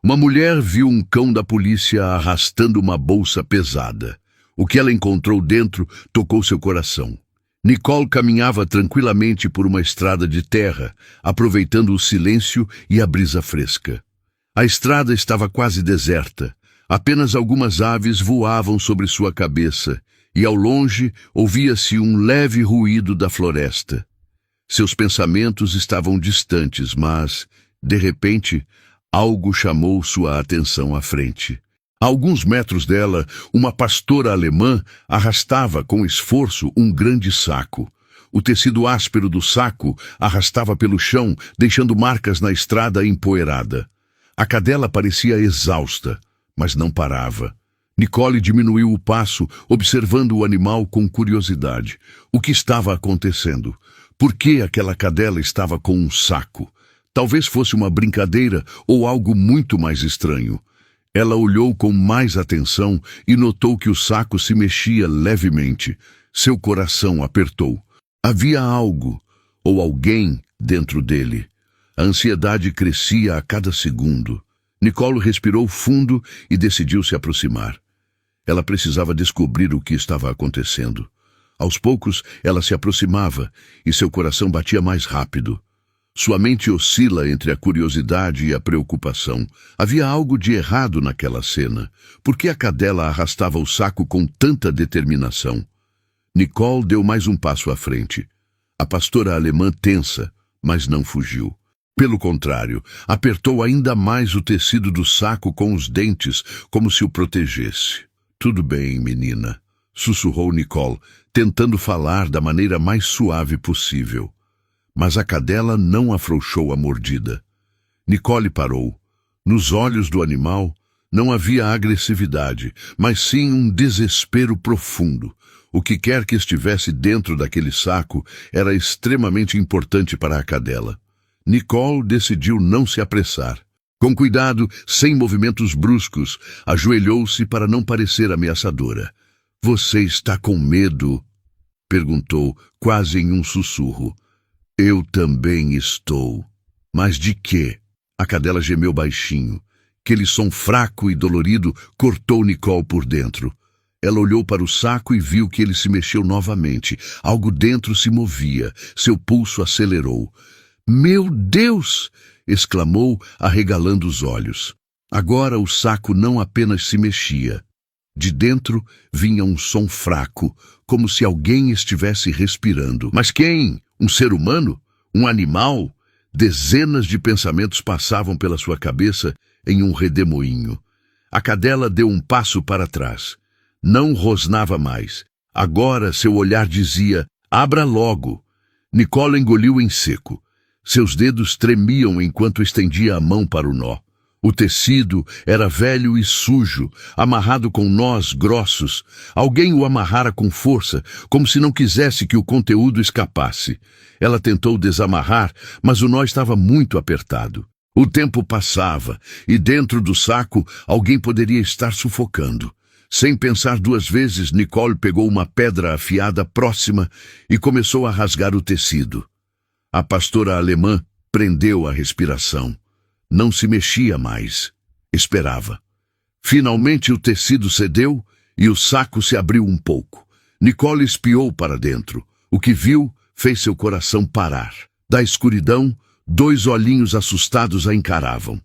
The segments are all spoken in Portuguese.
Uma mulher viu um cão da polícia arrastando uma bolsa pesada. O que ela encontrou dentro tocou seu coração. Nicole caminhava tranquilamente por uma estrada de terra, aproveitando o silêncio e a brisa fresca. A estrada estava quase deserta. Apenas algumas aves voavam sobre sua cabeça, e ao longe ouvia-se um leve ruído da floresta. Seus pensamentos estavam distantes, mas, de repente, algo chamou sua atenção à frente. A alguns metros dela, uma pastora alemã arrastava com esforço um grande saco. O tecido áspero do saco arrastava pelo chão, deixando marcas na estrada empoeirada. A cadela parecia exausta, mas não parava. Nicole diminuiu o passo, observando o animal com curiosidade. O que estava acontecendo? Por que aquela cadela estava com um saco? Talvez fosse uma brincadeira ou algo muito mais estranho. Ela olhou com mais atenção e notou que o saco se mexia levemente. Seu coração apertou. Havia algo, ou alguém, dentro dele. A ansiedade crescia a cada segundo. Nicole respirou fundo e decidiu se aproximar. Ela precisava descobrir o que estava acontecendo. Aos poucos, ela se aproximava e seu coração batia mais rápido. Sua mente oscila entre a curiosidade e a preocupação. Havia algo de errado naquela cena. Por que a cadela arrastava o saco com tanta determinação? Nicole deu mais um passo à frente. A pastora alemã tensa, mas não fugiu. Pelo contrário, apertou ainda mais o tecido do saco com os dentes, como se o protegesse. "Tudo bem, menina", sussurrou Nicole, tentando falar da maneira mais suave possível. Mas a cadela não afrouxou a mordida. Nicole parou. Nos olhos do animal não havia agressividade, mas sim um desespero profundo. O que quer que estivesse dentro daquele saco era extremamente importante para a cadela. Nicole decidiu não se apressar. Com cuidado, sem movimentos bruscos, ajoelhou-se para não parecer ameaçadora. "Você está com medo?", perguntou, quase em um sussurro. "Eu também estou." "Mas de quê?" A cadela gemeu baixinho. Aquele som fraco e dolorido cortou Nicole por dentro. Ela olhou para o saco e viu que ele se mexeu novamente. Algo dentro se movia. Seu pulso acelerou. "Meu Deus!", exclamou, arregalando os olhos. Agora o saco não apenas se mexia. De dentro vinha um som fraco, como se alguém estivesse respirando. Mas quem? Um ser humano? Um animal? Dezenas de pensamentos passavam pela sua cabeça em um redemoinho. A cadela deu um passo para trás. Não rosnava mais. Agora seu olhar dizia: "Abra logo." Nicole engoliu em seco. Seus dedos tremiam enquanto estendia a mão para o nó. O tecido era velho e sujo, amarrado com nós grossos. Alguém o amarrara com força, como se não quisesse que o conteúdo escapasse. Ela tentou desamarrar, mas o nó estava muito apertado. O tempo passava, e dentro do saco alguém poderia estar sufocando. Sem pensar duas vezes, Nicole pegou uma pedra afiada próxima e começou a rasgar o tecido. A pastora alemã prendeu a respiração. Não se mexia mais. Esperava. Finalmente o tecido cedeu e o saco se abriu um pouco. Nicole espiou para dentro. O que viu fez seu coração parar. Da escuridão, dois olhinhos assustados a encaravam.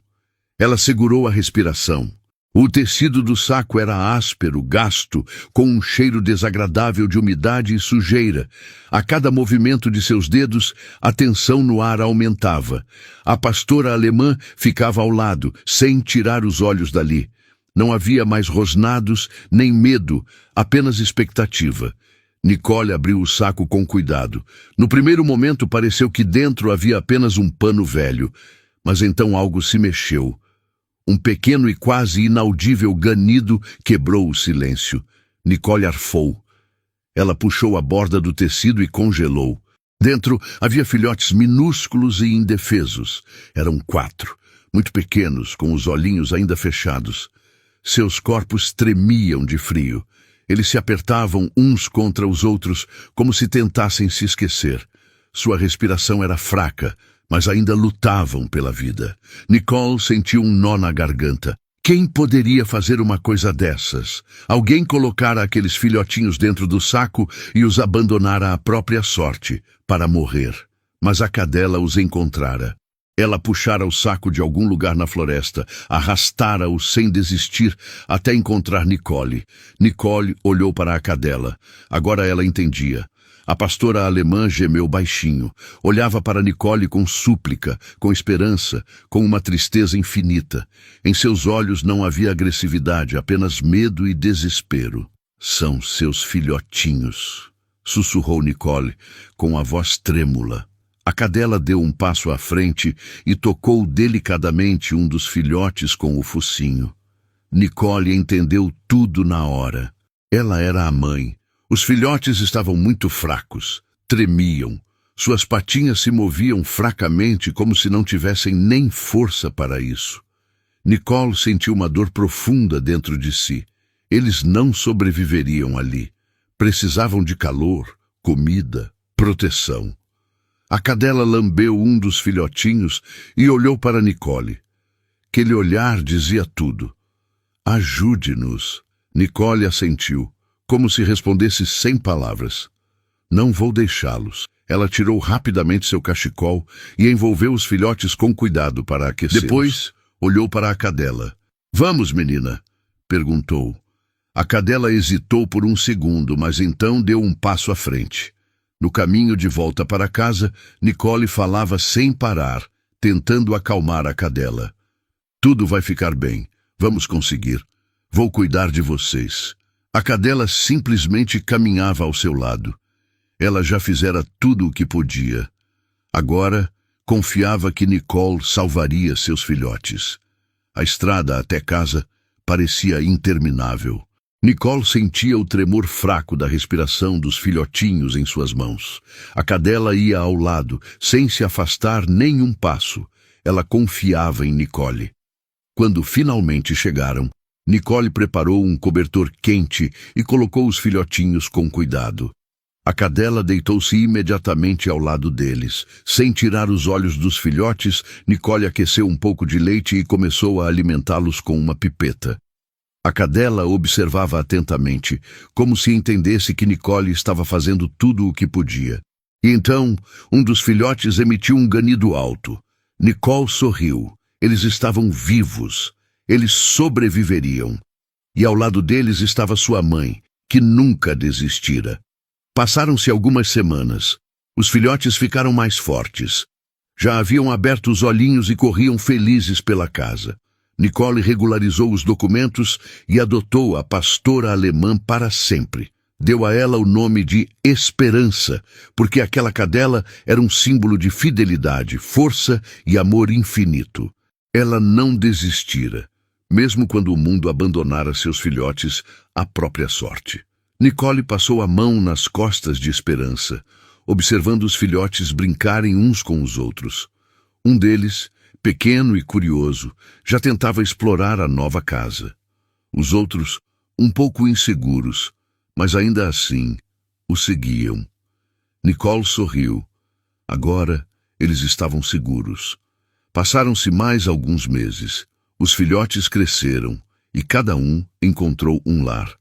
Ela segurou a respiração. O tecido do saco era áspero, gasto, com um cheiro desagradável de umidade e sujeira. A cada movimento de seus dedos, a tensão no ar aumentava. A pastora alemã ficava ao lado, sem tirar os olhos dali. Não havia mais rosnados, nem medo, apenas expectativa. Nicole abriu o saco com cuidado. No primeiro momento pareceu que dentro havia apenas um pano velho, mas então algo se mexeu. Um pequeno e quase inaudível ganido quebrou o silêncio. Nicole arfou. Ela puxou a borda do tecido e congelou. Dentro havia filhotes minúsculos e indefesos. Eram 4, muito pequenos, com os olhinhos ainda fechados. Seus corpos tremiam de frio. Eles se apertavam uns contra os outros, como se tentassem se esquecer. Sua respiração era fraca, mas ainda lutavam pela vida. Nicole sentiu um nó na garganta. Quem poderia fazer uma coisa dessas? Alguém colocara aqueles filhotinhos dentro do saco e os abandonara à própria sorte, para morrer. Mas a cadela os encontrara. Ela puxara o saco de algum lugar na floresta, arrastara-o sem desistir até encontrar Nicole. Nicole olhou para a cadela. Agora ela entendia. A pastora alemã gemeu baixinho. Olhava para Nicole com súplica, com esperança, com uma tristeza infinita. Em seus olhos não havia agressividade, apenas medo e desespero. São seus filhotinhos, sussurrou Nicole, com a voz trêmula. A cadela deu um passo à frente e tocou delicadamente um dos filhotes com o focinho. Nicole entendeu tudo na hora. Ela era a mãe. Os filhotes estavam muito fracos, tremiam. Suas patinhas se moviam fracamente como se não tivessem nem força para isso. Nicole sentiu uma dor profunda dentro de si. Eles não sobreviveriam ali. Precisavam de calor, comida, proteção. A cadela lambeu um dos filhotinhos e olhou para Nicole. Aquele olhar dizia tudo. Ajude-nos. Nicole assentiu, como se respondesse sem palavras. Não vou deixá-los. Ela tirou rapidamente seu cachecol e envolveu os filhotes com cuidado para aquecê-los. Depois, olhou para a cadela. Vamos, menina? Perguntou. A cadela hesitou por um segundo, mas então deu um passo à frente. No caminho de volta para casa, Nicole falava sem parar, tentando acalmar a cadela. Tudo vai ficar bem. Vamos conseguir. Vou cuidar de vocês. A cadela simplesmente caminhava ao seu lado. Ela já fizera tudo o que podia. Agora, confiava que Nicole salvaria seus filhotes. A estrada até casa parecia interminável. Nicole sentia o tremor fraco da respiração dos filhotinhos em suas mãos. A cadela ia ao lado, sem se afastar nem um passo. Ela confiava em Nicole. Quando finalmente chegaram, Nicole preparou um cobertor quente e colocou os filhotinhos com cuidado. A cadela deitou-se imediatamente ao lado deles. Sem tirar os olhos dos filhotes, Nicole aqueceu um pouco de leite e começou a alimentá-los com uma pipeta. A cadela observava atentamente, como se entendesse que Nicole estava fazendo tudo o que podia. E então, um dos filhotes emitiu um ganido alto. Nicole sorriu. Eles estavam vivos. Eles sobreviveriam. E ao lado deles estava sua mãe, que nunca desistira. Passaram-se algumas semanas. Os filhotes ficaram mais fortes. Já haviam aberto os olhinhos e corriam felizes pela casa. Nicole regularizou os documentos e adotou a pastora alemã para sempre. Deu a ela o nome de Esperança, porque aquela cadela era um símbolo de fidelidade, força e amor infinito. Ela não desistira, mesmo quando o mundo abandonara seus filhotes à própria sorte. Nicole passou a mão nas costas de Esperança, observando os filhotes brincarem uns com os outros. Um deles, pequeno e curioso, já tentava explorar a nova casa. Os outros, um pouco inseguros, mas ainda assim, o seguiam. Nicole sorriu. Agora, eles estavam seguros. Passaram-se mais alguns meses. Os filhotes cresceram e cada um encontrou um lar.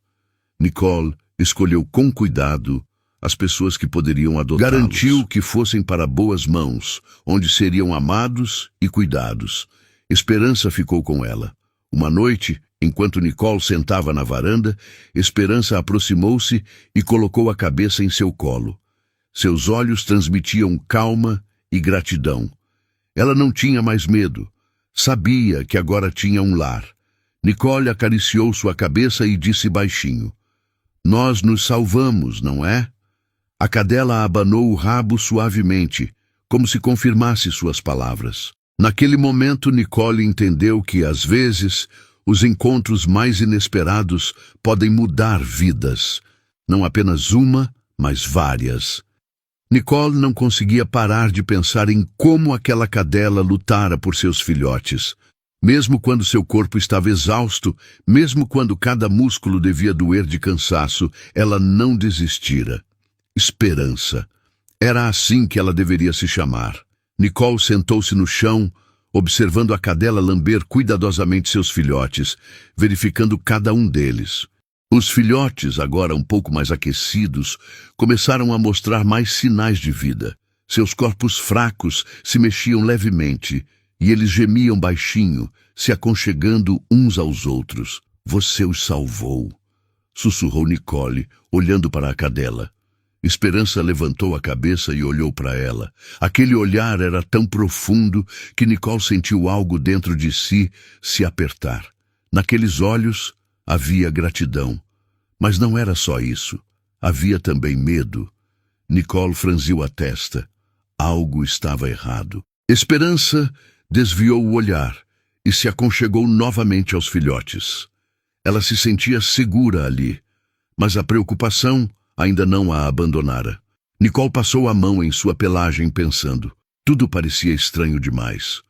Nicole escolheu com cuidado as pessoas que poderiam adotá-los. Garantiu que fossem para boas mãos, onde seriam amados e cuidados. Esperança ficou com ela. Uma noite, enquanto Nicole sentava na varanda, Esperança aproximou-se e colocou a cabeça em seu colo. Seus olhos transmitiam calma e gratidão. Ela não tinha mais medo. Sabia que agora tinha um lar. Nicole acariciou sua cabeça e disse baixinho: "Nós nos salvamos, não é?" A cadela abanou o rabo suavemente, como se confirmasse suas palavras. Naquele momento, Nicole entendeu que, às vezes, os encontros mais inesperados podem mudar vidas. Não apenas uma, mas várias. Nicole não conseguia parar de pensar em como aquela cadela lutara por seus filhotes. Mesmo quando seu corpo estava exausto, mesmo quando cada músculo devia doer de cansaço, ela não desistira. Esperança. Era assim que ela deveria se chamar. Nicole sentou-se no chão, observando a cadela lamber cuidadosamente seus filhotes, verificando cada um deles. Os filhotes, agora um pouco mais aquecidos, começaram a mostrar mais sinais de vida. Seus corpos fracos se mexiam levemente, e eles gemiam baixinho, se aconchegando uns aos outros. "Você os salvou", sussurrou Nicole, olhando para a cadela. Esperança levantou a cabeça e olhou para ela. Aquele olhar era tão profundo que Nicole sentiu algo dentro de si se apertar. Naqueles olhos havia gratidão. Mas não era só isso. Havia também medo. Nicole franziu a testa. Algo estava errado. Esperança desviou o olhar e se aconchegou novamente aos filhotes. Ela se sentia segura ali, mas a preocupação ainda não a abandonara. Nicole passou a mão em sua pelagem pensando. Tudo parecia estranho demais.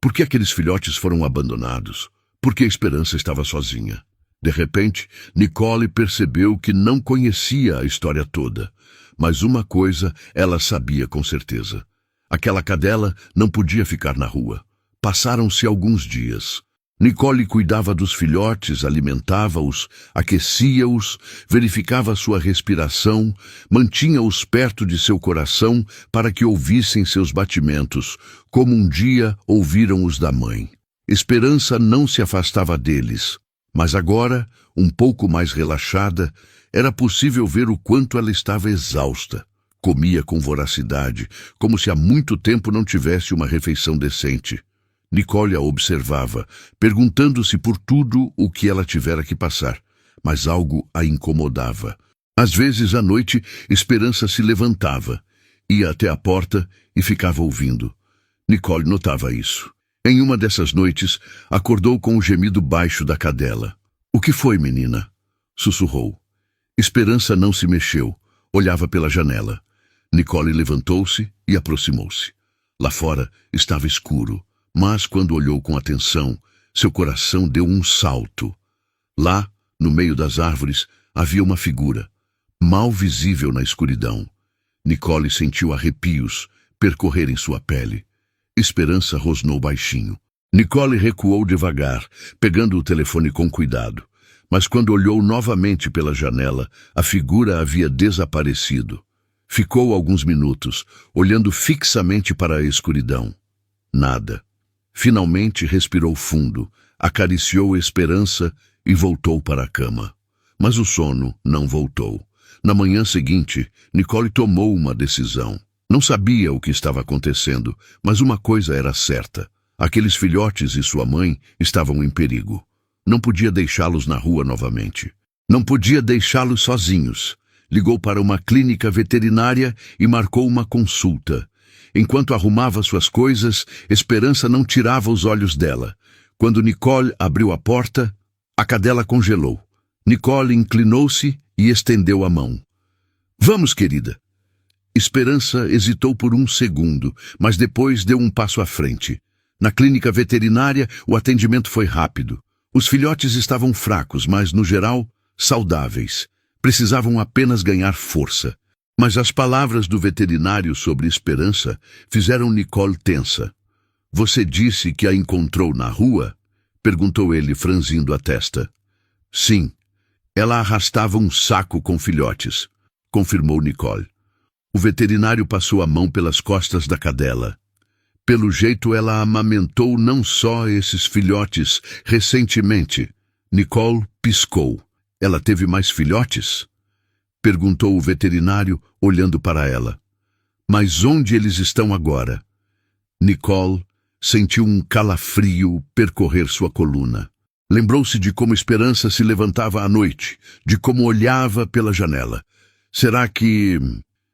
Por que aqueles filhotes foram abandonados? Por que a Esperança estava sozinha? De repente, Nicole percebeu que não conhecia a história toda. Mas uma coisa ela sabia com certeza. Aquela cadela não podia ficar na rua. Passaram-se alguns dias. Nicole cuidava dos filhotes, alimentava-os, aquecia-os, verificava sua respiração, mantinha-os perto de seu coração para que ouvissem seus batimentos, como um dia ouviram os da mãe. Esperança não se afastava deles, mas agora, um pouco mais relaxada, era possível ver o quanto ela estava exausta. Comia com voracidade, como se há muito tempo não tivesse uma refeição decente. Nicole a observava, perguntando-se por tudo o que ela tivera que passar, mas algo a incomodava. Às vezes, à noite, Esperança se levantava, ia até a porta e ficava ouvindo. Nicole notava isso. Em uma dessas noites, acordou com o gemido baixo da cadela. "O que foi, menina?" sussurrou. Esperança não se mexeu, olhava pela janela. Nicole levantou-se e aproximou-se. Lá fora estava escuro. Mas, quando olhou com atenção, seu coração deu um salto. Lá, no meio das árvores, havia uma figura, mal visível na escuridão. Nicole sentiu arrepios percorrerem sua pele. Esperança rosnou baixinho. Nicole recuou devagar, pegando o telefone com cuidado. Mas quando olhou novamente pela janela, a figura havia desaparecido. Ficou alguns minutos, olhando fixamente para a escuridão. Nada. Finalmente respirou fundo, acariciou Esperança e voltou para a cama. Mas o sono não voltou. Na manhã seguinte, Nicole tomou uma decisão. Não sabia o que estava acontecendo, mas uma coisa era certa. Aqueles filhotes e sua mãe estavam em perigo. Não podia deixá-los na rua novamente. Não podia deixá-los sozinhos. Ligou para uma clínica veterinária e marcou uma consulta. Enquanto arrumava suas coisas, Esperança não tirava os olhos dela. Quando Nicole abriu a porta, a cadela congelou. Nicole inclinou-se e estendeu a mão. "Vamos, querida." Esperança hesitou por um segundo, mas depois deu um passo à frente. Na clínica veterinária, o atendimento foi rápido. Os filhotes estavam fracos, mas, no geral, saudáveis. Precisavam apenas ganhar força. Mas as palavras do veterinário sobre Esperança fizeram Nicole tensa. "Você disse que a encontrou na rua?" perguntou ele, franzindo a testa. "Sim. Ela arrastava um saco com filhotes", confirmou Nicole. O veterinário passou a mão pelas costas da cadela. "Pelo jeito ela amamentou não só esses filhotes recentemente." Nicole piscou. "Ela teve mais filhotes?" perguntou o veterinário, olhando para ela. "Mas onde eles estão agora?" Nicole sentiu um calafrio percorrer sua coluna. Lembrou-se de como Esperança se levantava à noite, de como olhava pela janela. "Será que..."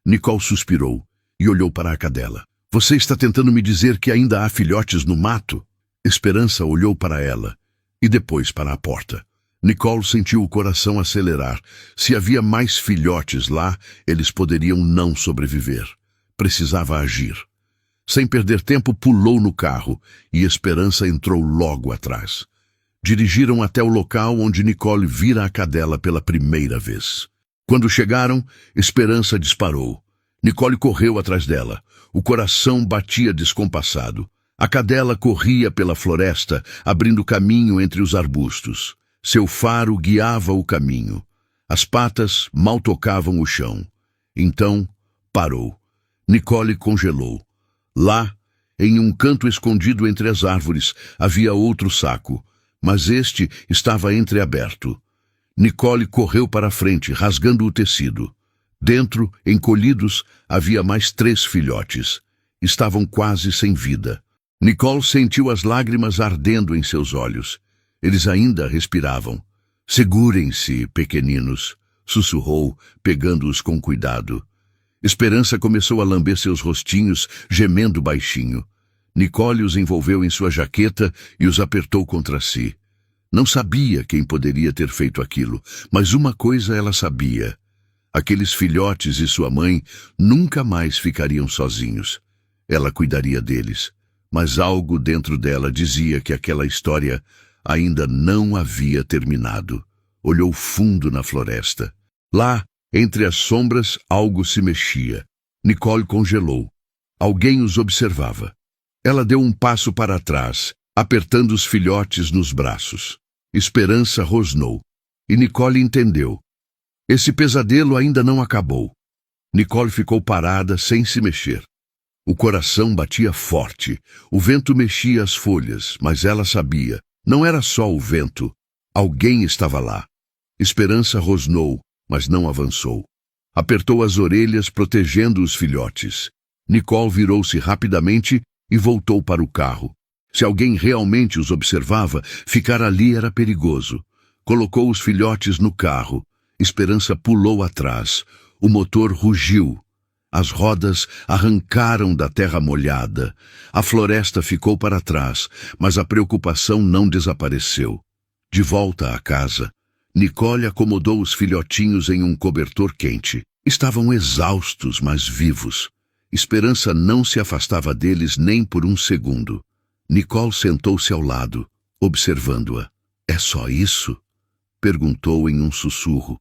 Nicole suspirou e olhou para a cadela. "Você está tentando me dizer que ainda há filhotes no mato?" Esperança olhou para ela e depois para a porta. Nicole sentiu o coração acelerar. Se havia mais filhotes lá, eles poderiam não sobreviver. Precisava agir. Sem perder tempo, pulou no carro e Esperança entrou logo atrás. Dirigiram até o local onde Nicole vira a cadela pela primeira vez. Quando chegaram, Esperança disparou. Nicole correu atrás dela. O coração batia descompassado. A cadela corria pela floresta, abrindo caminho entre os arbustos. Seu faro guiava o caminho. As patas mal tocavam o chão. Então, parou. Nicole congelou. Lá, em um canto escondido entre as árvores, havia outro saco, mas este estava entreaberto. Nicole correu para a frente, rasgando o tecido. Dentro, encolhidos, havia mais 3 filhotes. Estavam quase sem vida. Nicole sentiu as lágrimas ardendo em seus olhos. Eles ainda respiravam. Segurem-se, pequeninos, sussurrou, pegando-os com cuidado. Esperança começou a lamber seus rostinhos, gemendo baixinho. Nicole os envolveu em sua jaqueta e os apertou contra si. Não sabia quem poderia ter feito aquilo, mas uma coisa ela sabia. Aqueles filhotes e sua mãe nunca mais ficariam sozinhos. Ela cuidaria deles, mas algo dentro dela dizia que aquela história ainda não havia terminado. Olhou fundo na floresta. Lá, entre as sombras, algo se mexia. Nicole congelou. Alguém os observava. Ela deu um passo para trás, apertando os filhotes nos braços. Esperança rosnou. E Nicole entendeu. Esse pesadelo ainda não acabou. Nicole ficou parada, sem se mexer. O coração batia forte. O vento mexia as folhas, mas ela sabia. Não era só o vento. Alguém estava lá. Esperança rosnou, mas não avançou. Apertou as orelhas, protegendo os filhotes. Nicole virou-se rapidamente e voltou para o carro. Se alguém realmente os observava, ficar ali era perigoso. Colocou os filhotes no carro. Esperança pulou atrás. O motor rugiu. As rodas arrancaram da terra molhada. A floresta ficou para trás, mas a preocupação não desapareceu. De volta à casa, Nicole acomodou os filhotinhos em um cobertor quente. Estavam exaustos, mas vivos. Esperança não se afastava deles nem por um segundo. Nicole sentou-se ao lado, observando-a. "É só isso?" perguntou em um sussurro.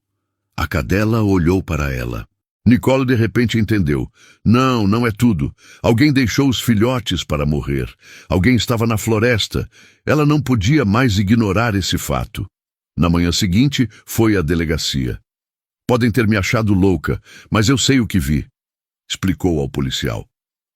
A cadela olhou para ela. Nicole de repente entendeu. Não, não é tudo. Alguém deixou os filhotes para morrer. Alguém estava na floresta. Ela não podia mais ignorar esse fato. Na manhã seguinte, foi à delegacia. "Podem ter me achado louca, mas eu sei o que vi", explicou ao policial.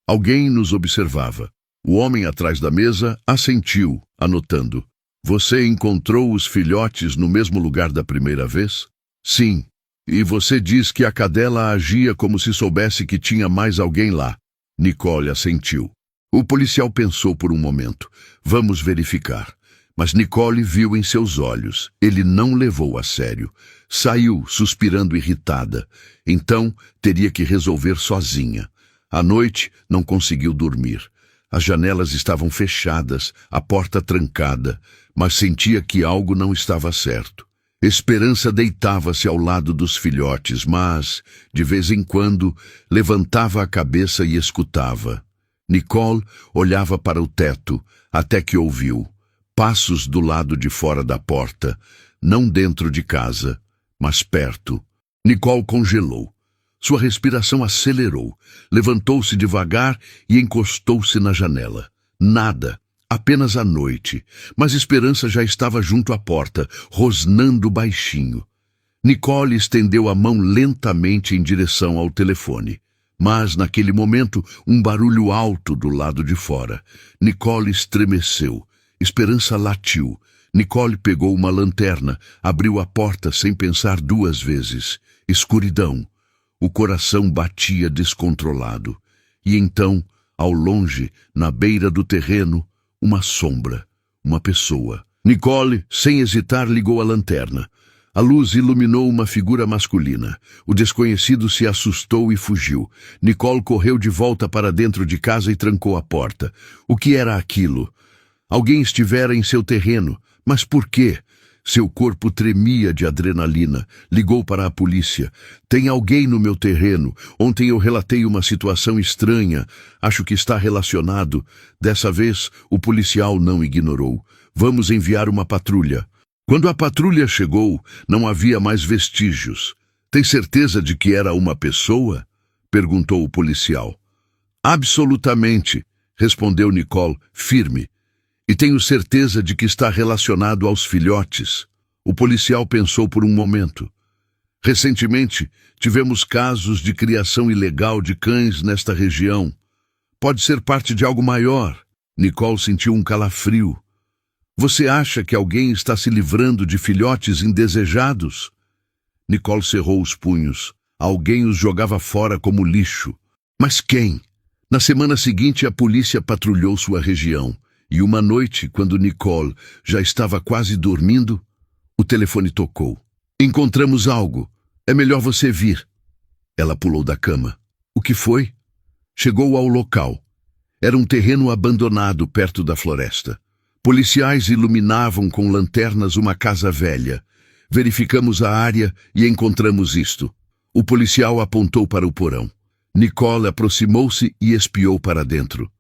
Alguém nos observava. O homem atrás da mesa assentiu, anotando. "Você encontrou os filhotes no mesmo lugar da primeira vez?" "Sim. E você diz que a cadela agia como se soubesse que tinha mais alguém lá." Nicole assentiu. O policial pensou por um momento. "Vamos verificar." Mas Nicole viu em seus olhos. Ele não levou a sério. Saiu, suspirando irritada. Então, teria que resolver sozinha. À noite, não conseguiu dormir. As janelas estavam fechadas, a porta trancada, mas sentia que algo não estava certo. Esperança deitava-se ao lado dos filhotes, mas, de vez em quando, levantava a cabeça e escutava. Nicole olhava para o teto, até que ouviu passos do lado de fora da porta, não dentro de casa, mas perto. Nicole congelou. Sua respiração acelerou. Levantou-se devagar e encostou-se na janela. Nada. Apenas a noite, mas Esperança já estava junto à porta, rosnando baixinho. Nicole estendeu a mão lentamente em direção ao telefone. Mas, naquele momento, um barulho alto do lado de fora. Nicole estremeceu. Esperança latiu. Nicole pegou uma lanterna, abriu a porta sem pensar 2 vezes. Escuridão. O coração batia descontrolado. E então, ao longe, na beira do terreno, uma sombra, uma pessoa. Nicole, sem hesitar, ligou a lanterna. A luz iluminou uma figura masculina. O desconhecido se assustou e fugiu. Nicole correu de volta para dentro de casa e trancou a porta. O que era aquilo? Alguém estivera em seu terreno. Mas por quê? Seu corpo tremia de adrenalina. Ligou para a polícia. "Tem alguém no meu terreno. Ontem eu relatei uma situação estranha. Acho que está relacionado." Dessa vez, o policial não ignorou. "Vamos enviar uma patrulha." Quando a patrulha chegou, não havia mais vestígios. "Tem certeza de que era uma pessoa?" perguntou o policial. Absolutamente, respondeu Nicole, firme. E tenho certeza de que está relacionado aos filhotes. O policial pensou por um momento. Recentemente, tivemos casos de criação ilegal de cães nesta região. Pode ser parte de algo maior. Nicole sentiu um calafrio. Você acha que alguém está se livrando de filhotes indesejados? Nicole cerrou os punhos. Alguém os jogava fora como lixo. Mas quem? Na semana seguinte, a polícia patrulhou sua região. E uma noite, quando Nicole já estava quase dormindo, o telefone tocou. Encontramos algo. É melhor você vir. Ela pulou da cama. O que foi? Chegou ao local. Era um terreno abandonado perto da floresta. Policiais iluminavam com lanternas uma casa velha. Verificamos a área e encontramos isto. O policial apontou para o porão. Nicole aproximou-se e espiou para dentro.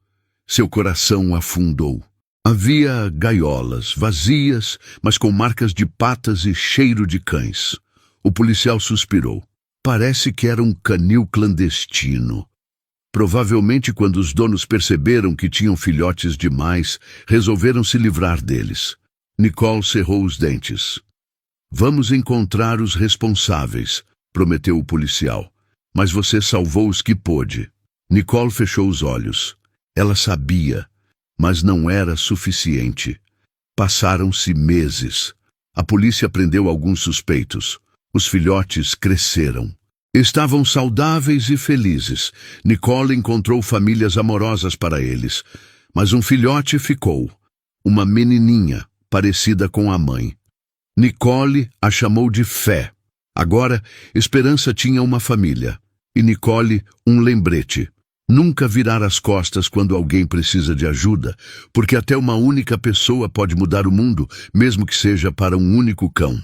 Seu coração afundou. Havia gaiolas, vazias, mas com marcas de patas e cheiro de cães. O policial suspirou. Parece que era um canil clandestino. Provavelmente, quando os donos perceberam que tinham filhotes demais, resolveram se livrar deles. Nicole cerrou os dentes. Vamos encontrar os responsáveis, prometeu o policial. Mas você salvou os que pôde. Nicole fechou os olhos. Ela sabia, mas não era suficiente. Passaram-se meses. A polícia prendeu alguns suspeitos. Os filhotes cresceram. Estavam saudáveis e felizes. Nicole encontrou famílias amorosas para eles. Mas um filhote ficou. Uma menininha, parecida com a mãe. Nicole a chamou de Fé. Agora, Esperança tinha uma família. E Nicole, um lembrete. Nunca virar as costas quando alguém precisa de ajuda, porque até uma única pessoa pode mudar o mundo, mesmo que seja para um único cão.